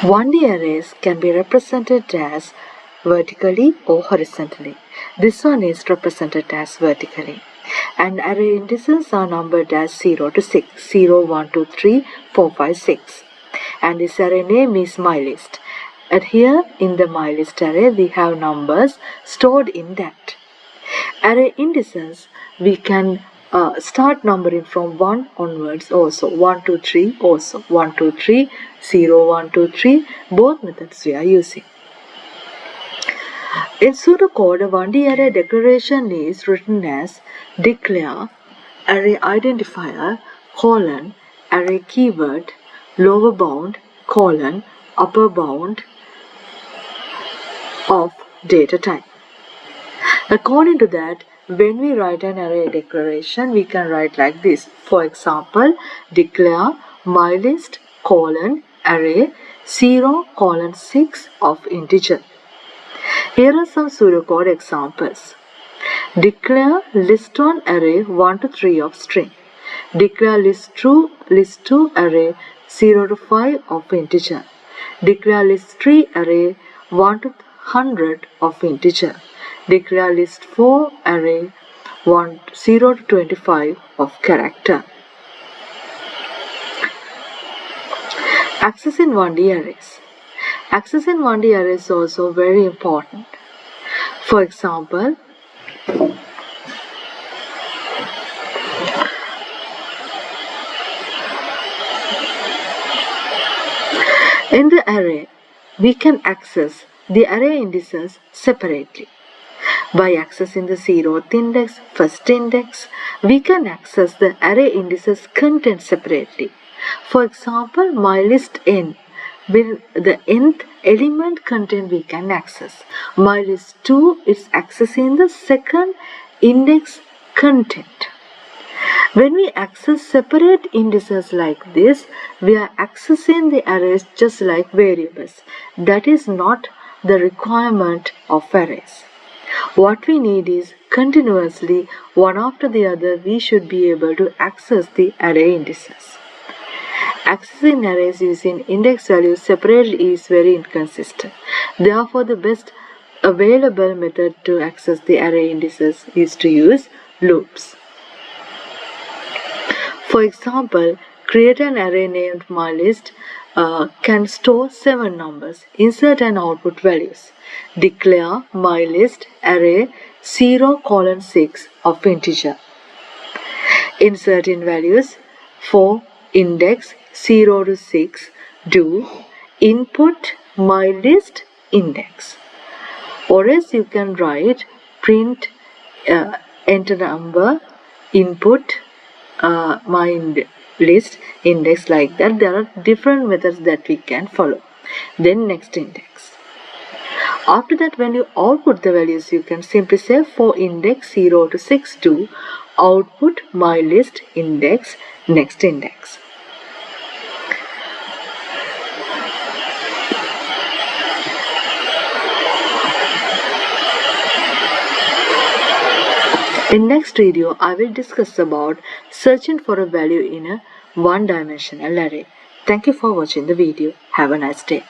1D arrays can be represented as vertically or horizontally. This one is represented as vertically. And array indices are numbered as 0 to 6. 0, 1, 2, 3, 4, 5, 6. And this array name is mylist. And here in the mylist array we have numbers stored in that. Array indices we can start numbering from 1 onwards also. 1, 2, 3 also. 1, 2, 3, 0, 1, 2, 3. Both methods we are using. In pseudocode, a 1D array declaration is written as declare array identifier colon array keyword lower bound colon upper bound of data type. According to that, when we write an array declaration, we can write like this. For example, declare mylist colon array 0 colon 6 of integer. Here are some pseudocode examples. Declare list1 array 1 to 3 of string. Declare list2 array 0 to 5 of integer. Declare list3 array 1 to 100 of integer. Declare list4 array 0 to 25 of character. Access in 1D arrays. Access in 1D arrays is also very important. For example, in the array, we can access the array indices separately. By accessing the 0th index, first index, we can access the array indices content separately. For example, mylist n, with the nth element content we can access. Mylist2 is accessing the second index content. When we access separate indices like this, we are accessing the arrays just like variables. That is not the requirement of arrays. What we need is continuously, one after the other, we should be able to access the array indices. Accessing arrays using index values separately is very inconsistent. Therefore, the best available method to access the array indices is to use loops. For example, create an array named mylist can store 7 numbers. Insert and output values. Declare mylist array 0 colon 6 of integer. Insert in values for index 0 to 6. Do input mylist index. Or else you can write print enter number input my list index like that. There are different methods that we can follow. Then next index. After that, when you output the values, you can simply say for index 0 to 6 do output my list index next index. In next video, I will discuss about searching for a value in a one-dimensional array. Thank you for watching the video. Have a nice day.